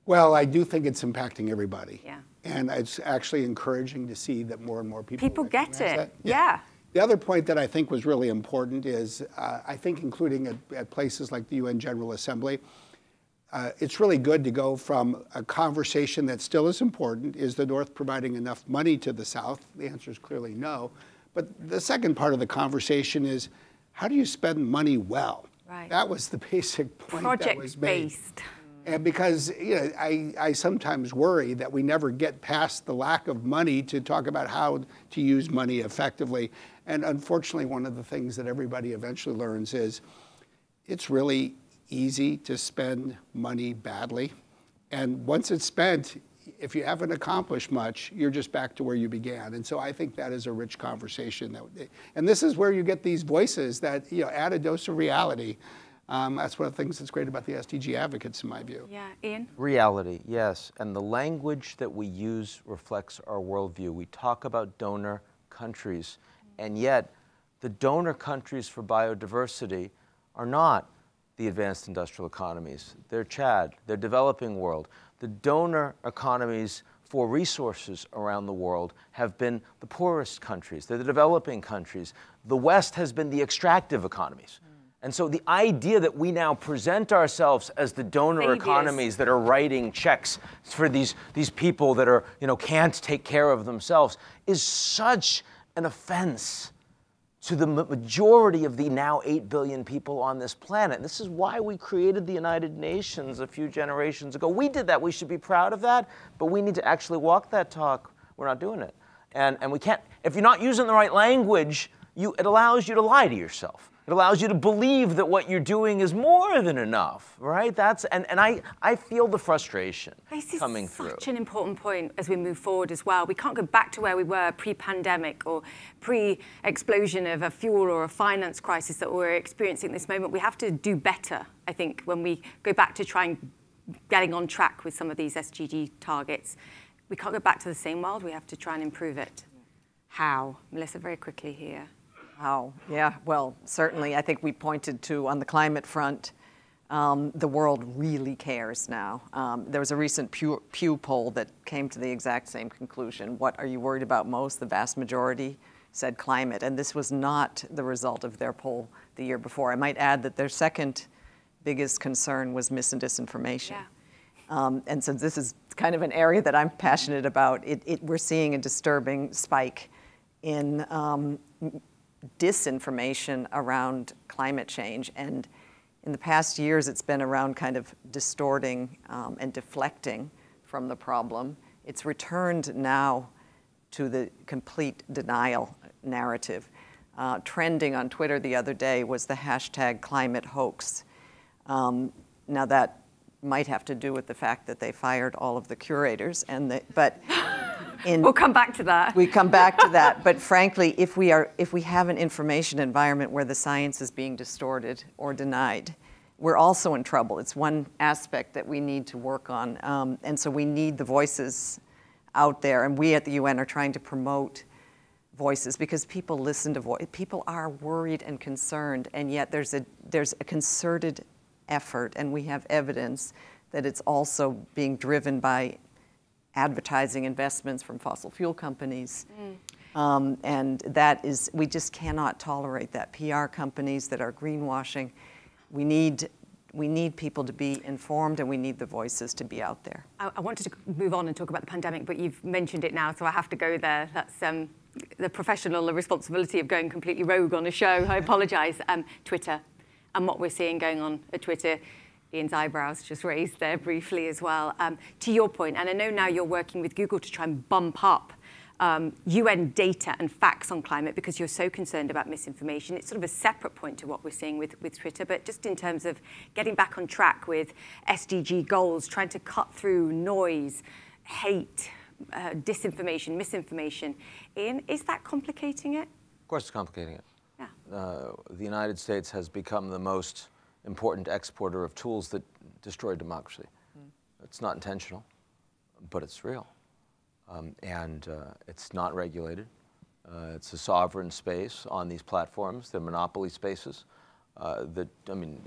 Well, I do think it's impacting everybody. Yeah. And it's actually encouraging to see that more and more people get it. That. Yeah. The other point that I think was really important is, I think including at places like the UN General Assembly, it's really good to go from a conversation that still is important, is the North providing enough money to the South? The answer is clearly no. But the second part of the conversation is, how do you spend money well? Right. That was the basic point that was made. Project-based. And because I sometimes worry that we never get past the lack of money to talk about how to use money effectively. And unfortunately, one of the things that everybody eventually learns is it's really easy to spend money badly. And once it's spent, if you haven't accomplished much, you're just back to where you began. And so I think that is a rich conversation. And this is where you get these voices that add a dose of reality. That's one of the things that's great about the SDG advocates, in my view. Yeah, Ian? Reality, yes. And the language that we use reflects our worldview. We talk about donor countries, and yet the donor countries for biodiversity are not the advanced industrial economies. They're Chad, they're developing world. The donor economies for resources around the world have been the poorest countries. They're the developing countries. The West has been the extractive economies. And so the idea that we now present ourselves as the donor economies that are writing checks for these people that are, can't take care of themselves is such an offense to the majority of the now 8 billion people on this planet. This is why we created the United Nations a few generations ago. We did that. We should be proud of that, but we need to actually walk that talk. We're not doing it. And we can't, if you're not using the right language, it allows you to lie to yourself. It allows you to believe that what you're doing is more than enough, right? And I feel the frustration coming through. This is such an important point as we move forward as well. We can't go back to where we were pre-pandemic or pre-explosion of a fuel or a finance crisis that we're experiencing at this moment. We have to do better, I think, when we go back to getting on track with some of these SDG targets. We can't go back to the same world. We have to try and improve it. How? Melissa, very quickly here. How? Yeah, well, certainly I think we pointed to, on the climate front, the world really cares now. There was a recent Pew poll that came to the exact same conclusion. What are you worried about most? The vast majority said climate, and this was not the result of their poll the year before. I might add that their second biggest concern was mis and disinformation. Yeah. And since this is kind of an area that I'm passionate about, we're seeing a disturbing spike in disinformation around climate change. And in the past years, it's been around kind of distorting and deflecting from the problem. It's returned now to the complete denial narrative. Trending on Twitter the other day was the hashtag climate hoax. Now that might have to do with the fact that they fired all of the curators, but we'll come back to that. We come back to that, but frankly, if we have an information environment where the science is being distorted or denied, we're also in trouble. It's one aspect that we need to work on, and so we need the voices out there, and we at the UN are trying to promote voices, because people listen to people are worried and concerned, and yet there's a concerted effort, and we have evidence that it's also being driven by advertising investments from fossil fuel companies. And that is, we just cannot tolerate that. PR companies that are greenwashing, we need people to be informed, and we need the voices to be out there. I wanted to move on and talk about the pandemic, but you've mentioned it now, so I have to go there. That's the professional responsibility of going completely rogue on a show. I apologise. Twitter, and what we're seeing going on at Twitter. Ian's eyebrows just raised there briefly as well. To your point, and I know now you're working with Google to try and bump up UN data and facts on climate because you're so concerned about misinformation. It's sort of a separate point to what we're seeing with Twitter, but just in terms of getting back on track with SDG goals, trying to cut through noise, hate, disinformation, misinformation. Ian, is that complicating it? Of course it's complicating it. Yeah. The United States has become the most important exporter of tools that destroy democracy. It's not intentional, but it's real. And it's not regulated. It's a sovereign space on these platforms. They're monopoly spaces.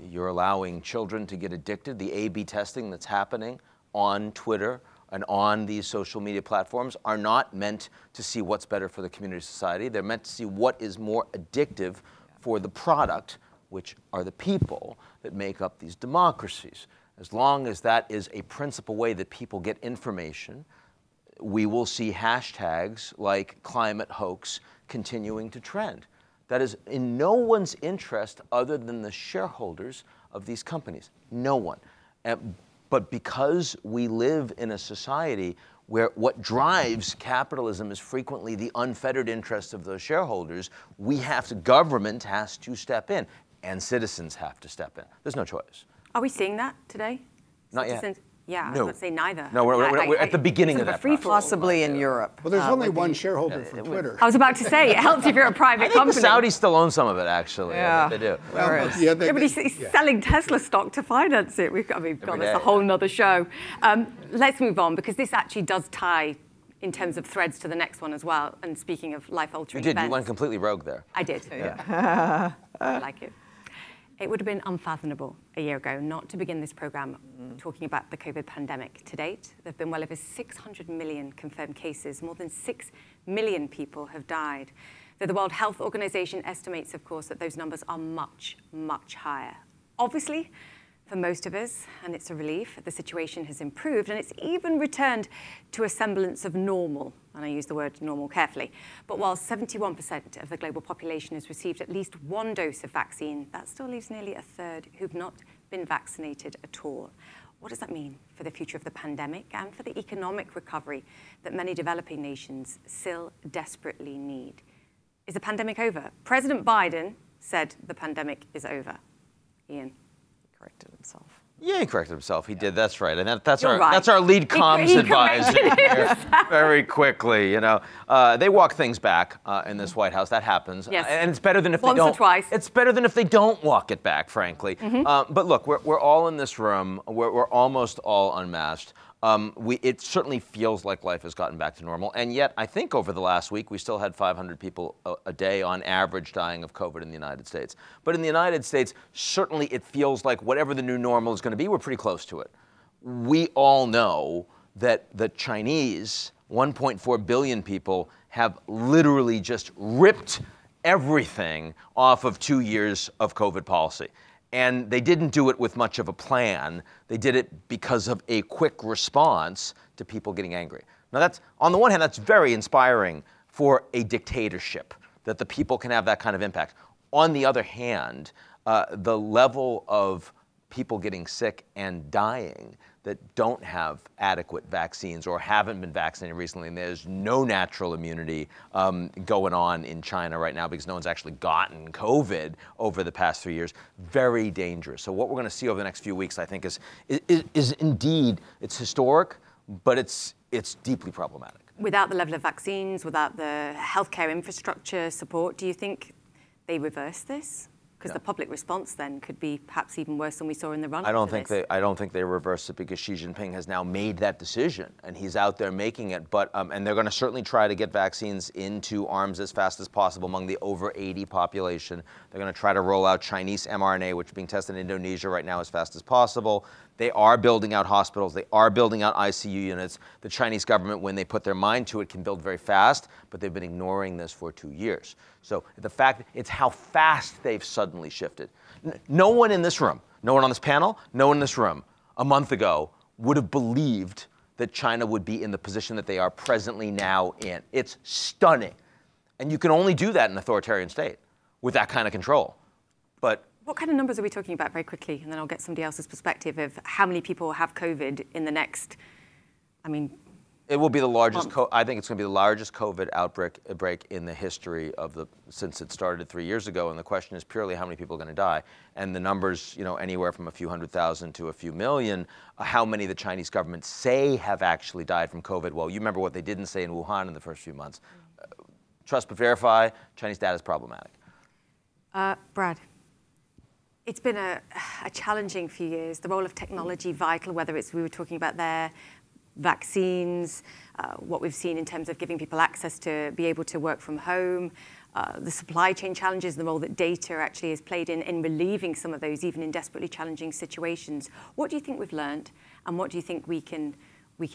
You're allowing children to get addicted. The A/B testing that's happening on Twitter and on these social media platforms are not meant to see what's better for the community society. They're meant to see what is more addictive for the product, which are the people that make up these democracies. As long as that is a principal way that people get information, we will see hashtags like climate hoax continuing to trend. That is in no one's interest other than the shareholders of these companies. No one. But because we live in a society where what drives capitalism is frequently the unfettered interests of those shareholders, government has to step in, and citizens have to step in. There's no choice. Are we seeing that today? Not yet. Yeah, no. I would say neither. No, we're at the beginning of that process. Possibly in Europe. Well, there's only one shareholder for Twitter. I was about to say, it helps if you're a private company. The Saudis still own some of it, actually. Yeah. They do. But he's selling Tesla stock to finance it. That's a whole nother show. Let's move on, because this actually does tie, in terms of threads, to the next one as well. And speaking of life-altering events. You went completely rogue there. I did. Yeah. I like it. It would have been unfathomable a year ago not to begin this program talking about the COVID pandemic. To date, there have been well over 600 million confirmed cases. More than 6 million people have died. Though the World Health Organization estimates, of course, that those numbers are much, much higher. Obviously, for most of us, and it's a relief, the situation has improved, and it's even returned to a semblance of normal. And I use the word normal carefully. But while 71% of the global population has received at least one dose of vaccine, that still leaves nearly a third who've not been vaccinated at all. What does that mean for the future of the pandemic and for the economic recovery that many developing nations still desperately need? Is the pandemic over? President Biden said the pandemic is over. Ian. Corrected himself. Yeah, he corrected himself. He did. That's right, and that's right. our lead comms advisor. Very quickly, they walk things back in this White House. That happens, yes. And it's better than if Once they don't. Or twice. It's better than if they don't walk it back, frankly. But look, we're all in this room. We're almost all unmasked. It certainly feels like life has gotten back to normal, and yet I think over the last week we still had 500 people a day on average dying of COVID in the United States. But in the United States, certainly it feels like whatever the new normal is going to be, we're pretty close to it. We all know that the Chinese, 1.4 billion people, have literally just ripped everything off of 2 years of COVID policy. And they didn't do it with much of a plan. They did it because of a quick response to people getting angry. Now that's, on the one hand, that's very inspiring for a dictatorship, that the people can have that kind of impact. On the other hand, the level of people getting sick and dying that don't have adequate vaccines or haven't been vaccinated recently, and there's no natural immunity going on in China right now because no one's actually gotten COVID over the past 3 years, very dangerous. So what we're going to see over the next few weeks, I think, is indeed, it's historic, but it's deeply problematic. Without the level of vaccines, without the healthcare infrastructure support, do you think they reverse this? Because the public response then could be perhaps even worse than we saw in the run-up I don't to think they reverse it, because Xi Jinping has now made that decision and he's out there making it. But and they're going to certainly try to get vaccines into arms as fast as possible among the over 80 population. They're going to try to roll out Chinese mRNA, which is being tested in Indonesia right now, as fast as possible. They are building out hospitals. They are building out ICU units. The Chinese government, when they put their mind to it, can build very fast, but they've been ignoring this for 2 years. So the fact, it's how fast they've suddenly shifted. No one in this room, no one on this panel, no one in this room a month ago would have believed that China would be in the position that they are presently now in. It's stunning. And you can only do that in an authoritarian state with that kind of control. But what kind of numbers are we talking about, very quickly, and then I'll get somebody else's perspective of how many people have COVID in the next, it will be the largest, I think it's going to be the largest COVID outbreak in the history of since it started 3 years ago. And the question is purely how many people are going to die. And the numbers, anywhere from a few 100,000 to a few million, how many the Chinese government say have actually died from COVID. Well, you remember what they didn't say in Wuhan in the first few months. Trust but verify, Chinese data is problematic. Brad, it's been a challenging few years. The role of technology vital, whether it's, we were talking about there, vaccines, what we've seen in terms of giving people access to be able to work from home, the supply chain challenges, the role that data actually has played in relieving some of those, even in desperately challenging situations. What do you think we've learned, and what do you think we can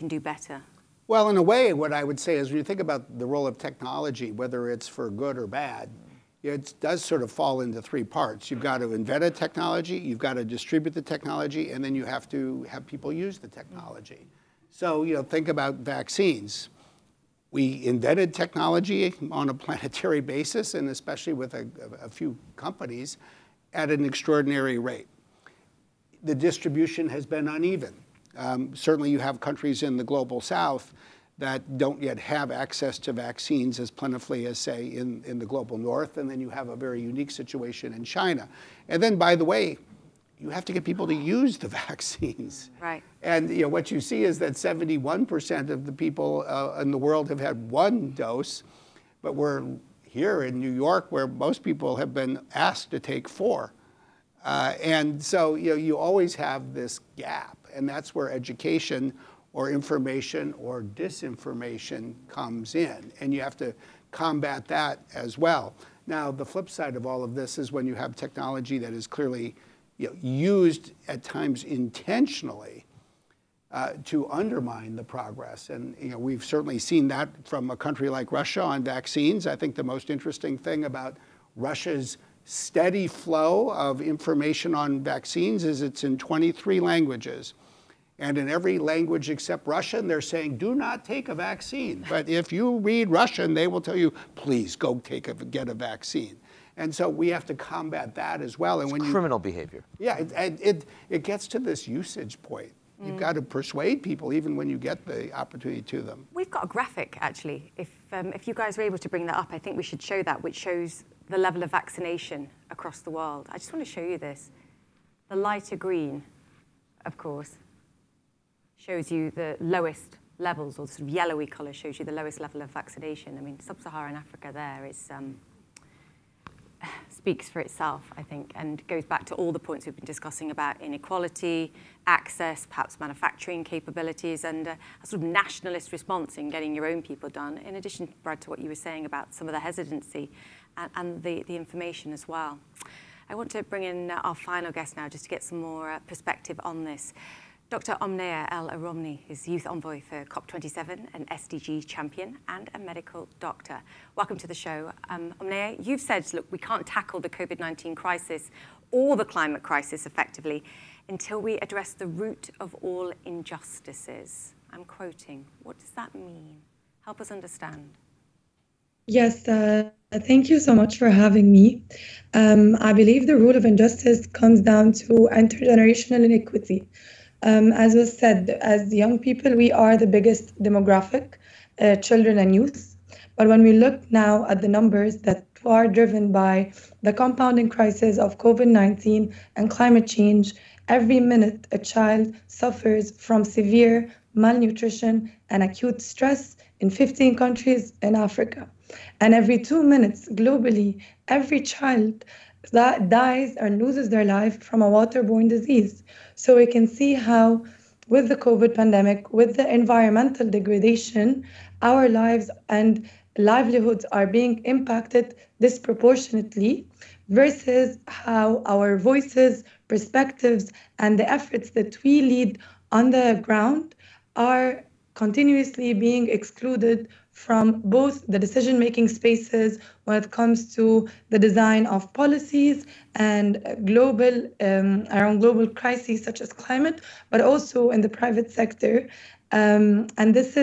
do better? Well, in a way, what I would say is when you think about the role of technology, whether it's for good or bad, it does sort of fall into three parts. You've got to invent a technology, you've got to distribute the technology, and then you have to have people use the technology. So, think about vaccines. We invented technology on a planetary basis, and especially with a few companies, at an extraordinary rate. The distribution has been uneven. Certainly you have countries in the global south that don't yet have access to vaccines as plentifully as, say, in the global north, and then you have a very unique situation in China. And then, by the way, you have to get people to use the vaccines. Right. And what you see is that 71% of the people in the world have had one dose, but we're here in New York where most people have been asked to take 4. And so you always have this gap, and that's where education or information or disinformation comes in, and you have to combat that as well. Now, the flip side of all of this is when you have technology that is clearly used at times intentionally to undermine the progress. And we've certainly seen that from a country like Russia on vaccines. I think the most interesting thing about Russia's steady flow of information on vaccines is it's in 23 languages. And in every language except Russian, they're saying, do not take a vaccine. But if you read Russian, they will tell you, please go get a vaccine. And so we have to combat that as well. And it's criminal behavior. Yeah, it gets to this usage point. You've got to persuade people even when you get the opportunity to them. We've got a graphic, actually. If you guys are able to bring that up, I think we should show that, which shows the level of vaccination across the world. I just want to show you this. The lighter green, of course, shows you the lowest levels, or the sort of yellowy color shows you the lowest level of vaccination. I mean, sub-Saharan Africa there is speaks for itself, I think, and goes back to all the points we've been discussing about inequality, access, perhaps manufacturing capabilities, and a sort of nationalist response in getting your own people done, in addition, Brad, to what you were saying about some of the hesitancy and the information as well. I want to bring in our final guest now just to get some more perspective on this. Dr. Omneya El-Romney is Youth Envoy for COP27, an SDG champion, and a medical doctor. Welcome to the show. Omneya, you've said, look, we can't tackle the COVID-19 crisis or the climate crisis effectively until we address the root of all injustices. I'm quoting. What does that mean? Help us understand. Yes, thank you so much for having me. I believe the root of injustice comes down to intergenerational inequity. As was said, as young people, we are the biggest demographic, children and youth. But when we look now at the numbers that are driven by the compounding crisis of COVID-19 and climate change, every minute a child suffers from severe malnutrition and acute stress in 15 countries in Africa. And every 2 minutes globally, every child that dies or loses their life from a waterborne disease. So we can see how with the COVID pandemic, with the environmental degradation, our lives and livelihoods are being impacted disproportionately versus how our voices, perspectives, and the efforts that we lead on the ground are continuously being excluded from both the decision-making spaces when it comes to the design of policies and around global crises such as climate, but also in the private sector. And this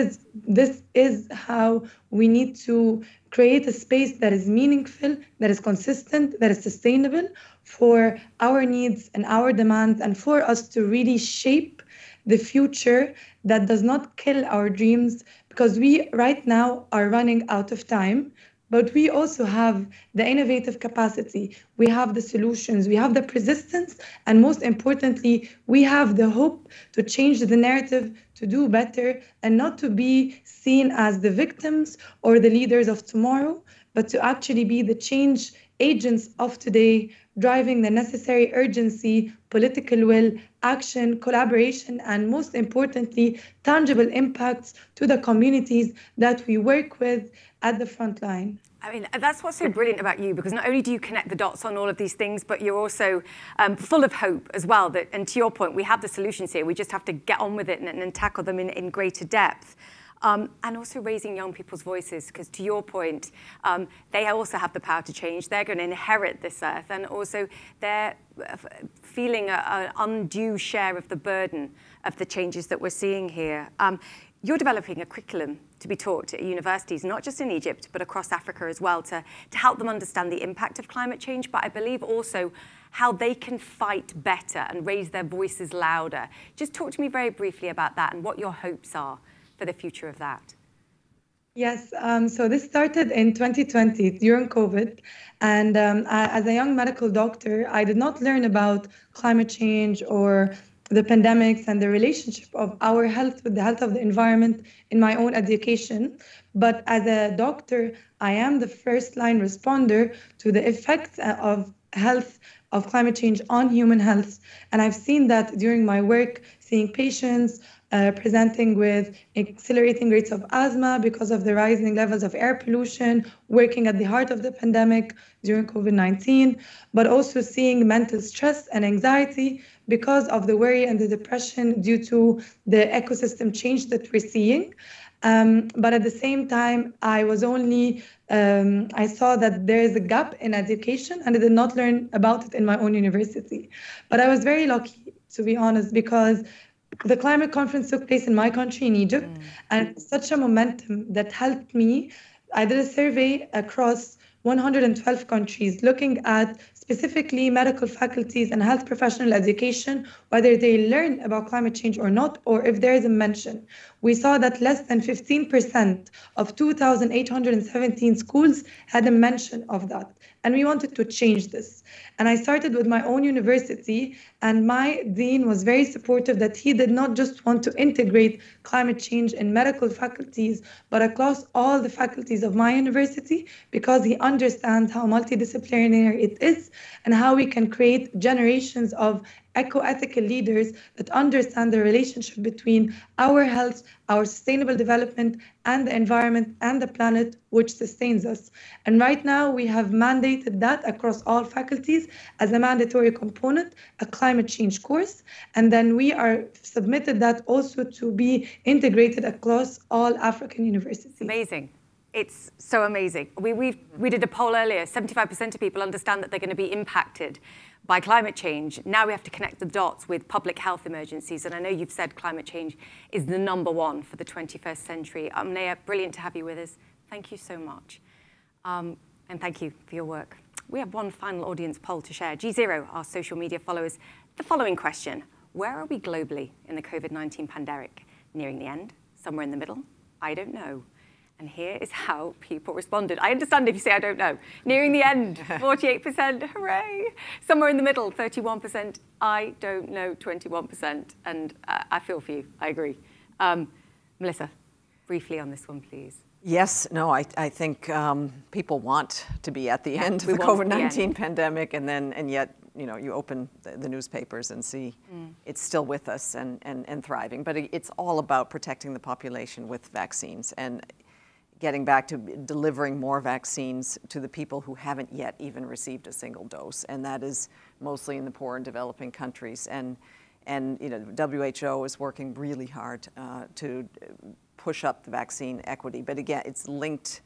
is how we need to create a space that is meaningful, that is consistent, that is sustainable for our needs and our demands, and for us to really shape the future that does not kill our dreams, because we right now are running out of time, but we also have the innovative capacity, we have the solutions, we have the persistence, and most importantly, we have the hope to change the narrative, to do better, and not to be seen as the victims or the leaders of tomorrow, but to actually be the change agents of today, driving the necessary urgency, political will, action, collaboration, and most importantly, tangible impacts to the communities that we work with at the front line. I mean, that's what's so brilliant about you, because not only do you connect the dots on all of these things, but you're also full of hope as well. And to your point, we have the solutions here. We just have to get on with it and tackle them in greater depth. And also raising young people's voices, because to your point, they also have the power to change. They're going to inherit this earth, and also they're feeling an undue share of the burden of the changes that we're seeing here. You're developing a curriculum to be taught at universities, not just in Egypt, but across Africa as well, to help them understand the impact of climate change, but I believe also how they can fight better and raise their voices louder. Just talk to me very briefly about that and what your hopes are for the future of that. Yes, so this started in 2020 during COVID. And as a young medical doctor, I did not learn about climate change or the pandemics and the relationship of our health with the health of the environment in my own education. But as a doctor, I am the first line responder to the effects of health, of climate change on human health. And I've seen that during my work, seeing patients presenting with accelerating rates of asthma because of the rising levels of air pollution, working at the heart of the pandemic during COVID-19, but also seeing mental stress and anxiety because of the worry and the depression due to the ecosystem change that we're seeing. But at the same time, I saw that there is a gap in education, and I did not learn about it in my own university. But I was very lucky, to be honest, because the climate conference took place in my country, in Egypt, and such a momentum that helped me. I did a survey across 112 countries looking at specifically medical faculties and health professional education, whether they learn about climate change or not, or if there is a mention. We saw that less than 15% of 2,817 schools had a mention of that. And we wanted to change this. And I started with my own university, and my dean was very supportive that he did not just want to integrate climate change in medical faculties, but across all the faculties of my university, because he understands how multidisciplinary it is and how we can create generations of eco-ethical leaders that understand the relationship between our health, our sustainable development, and the environment and the planet, which sustains us. And right now, we have mandated that across all faculties as a mandatory component, a climate change course. And then we are submitted that also to be integrated across all African universities. Amazing. It's so amazing. We did a poll earlier. 75% of people understand that they're going to be impacted by climate change. Now we have to connect the dots with public health emergencies. And I know you've said climate change is the #1 for the 21st century. Omneya, brilliant to have you with us. Thank you so much. And thank you for your work. We have one final audience poll to share. G0, our social media followers, the following question: where are we globally in the COVID-19 pandemic? Nearing the end? Somewhere in the middle? I don't know. And here is how people responded. I understand if you say I don't know. Nearing the end, 48%, hooray. Somewhere in the middle, 31%, I don't know, 21%. And I feel for you, I agree. Melissa? briefly on this one, please. Yes, no, I think people want to be at the end of the COVID-19 pandemic, and yet, you know, you open the newspapers and see it's still with us and thriving. But it's all about protecting the population with vaccines and getting back to delivering more vaccines to the people who haven't yet even received a single dose, and that is mostly in the poor and developing countries. And you know, WHO is working really hard to push up the vaccine equity. But again, it's linked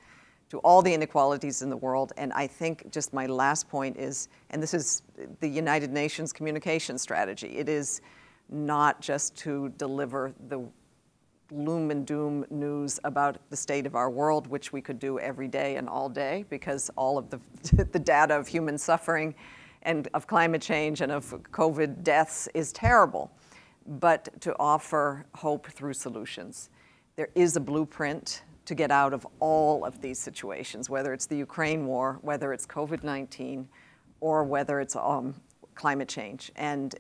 to all the inequalities in the world. And I think just my last point is, and this is the United Nations communication strategy, it is not just to deliver the gloom and doom news about the state of our world, which we could do every day and all day, because all of the data of human suffering and of climate change and of COVID deaths is terrible, but to offer hope through solutions. There is a blueprint to get out of all of these situations, whether it's the Ukraine war, whether it's COVID-19, or whether it's climate change, and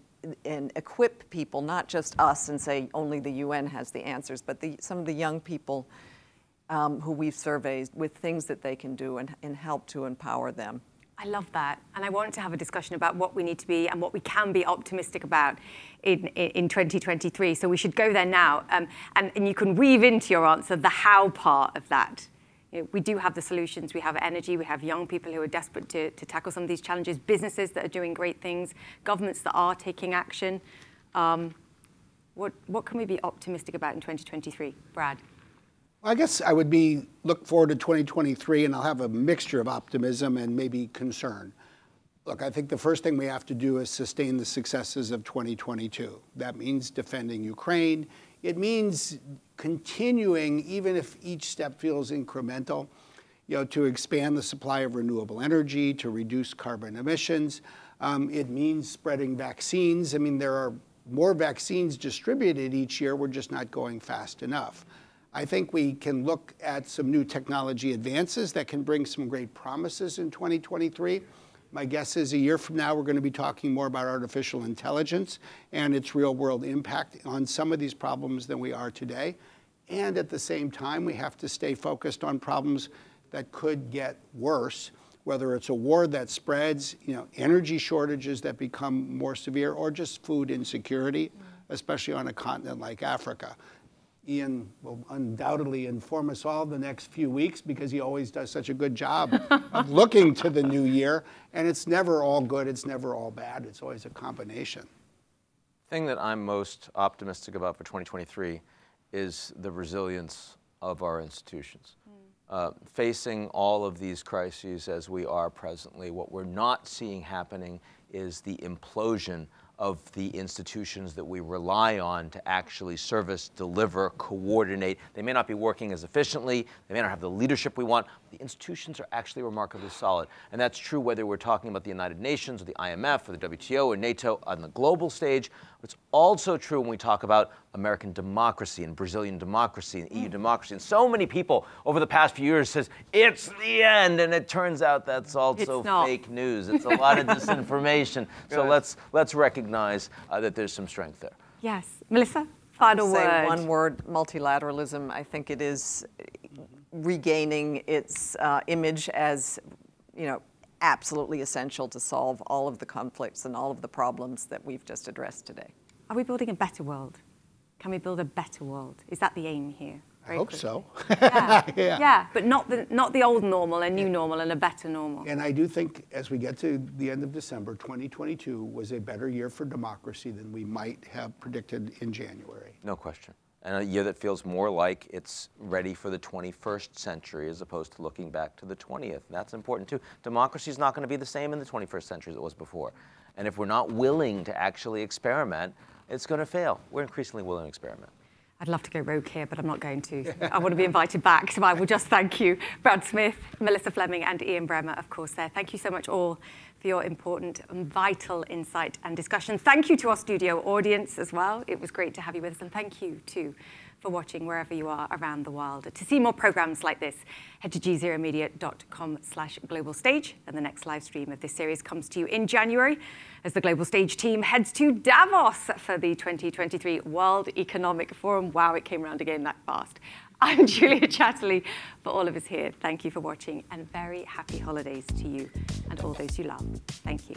equip people, not just us, and say only the UN has the answers, but some of the young people who we've surveyed with things that they can do and help to empower them. I love that. And I want to have a discussion about what we need to be and what we can be optimistic about in 2023. So we should go there now. And you can weave into your answer the how part of that. You know, we do have the solutions. We have energy. We have young people who are desperate to tackle some of these challenges, businesses that are doing great things, governments that are taking action. What can we be optimistic about in 2023? Brad? I guess I would look forward to 2023, and I'll have a mixture of optimism and maybe concern. Look, I think the first thing we have to do is sustain the successes of 2022. That means defending Ukraine. It means continuing, even if each step feels incremental, you know, to expand the supply of renewable energy, to reduce carbon emissions. It means spreading vaccines. I mean, there are more vaccines distributed each year. We're just not going fast enough. I think we can look at some new technology advances that can bring some great promises in 2023. My guess is a year from now, we're going to be talking more about artificial intelligence and its real-world impact on some of these problems than we are today. And at the same time, we have to stay focused on problems that could get worse, whether it's a war that spreads, you know, energy shortages that become more severe, or just food insecurity, especially on a continent like Africa. Ian will undoubtedly inform us all the next few weeks, because he always does such a good job of looking to the new year. And it's never all good, it's never all bad, it's always a combination. The thing that I'm most optimistic about for 2023 is the resilience of our institutions. Facing all of these crises as we are presently, what we're not seeing happening is the implosion of the institutions that we rely on to actually service, deliver, coordinate. They may not be working as efficiently, they may not have the leadership we want. The institutions are actually remarkably solid. And that's true whether we're talking about the United Nations or the IMF or the WTO or NATO on the global stage. It's also true when we talk about American democracy and Brazilian democracy and EU democracy. And so many people over the past few years says, it's the end. And it turns out that's also fake news. It's a lot of disinformation. So let's recognize that there's some strength there. Yes. Melissa, final word. Say one word, multilateralism. I think it is regaining its image as, you know, absolutely essential to solve all of the conflicts and all of the problems that we've just addressed today. Are we building a better world? Can we build a better world? Is that the aim here? I hope so. Yeah, but not the old normal, a new normal and a better normal. And I do think as we get to the end of December, 2022 was a better year for democracy than we might have predicted in January. No question. And a year that feels more like it's ready for the 21st century as opposed to looking back to the 20th. That's important too. Democracy is not going to be the same in the 21st century as it was before. And if we're not willing to actually experiment, it's going to fail. We're increasingly willing to experiment. I'd love to go rogue here, but I'm not going to. I want to be invited back, so I will just thank you, Brad Smith, Melissa Fleming, and Ian Bremmer, of course, there. Thank you so much all for your important and vital insight and discussion. Thank you to our studio audience as well. It was great to have you with us, and thank you, too, for watching wherever you are around the world. To see more programs like this, head to gzeromedia.com/global-stage, and the next live stream of this series comes to you in January as the Global Stage team heads to Davos for the 2023 World Economic Forum. Wow, it came around again that fast. I'm Julia Chatterley. For all of us here, thank you for watching, and very happy holidays to you and all those you love. Thank you.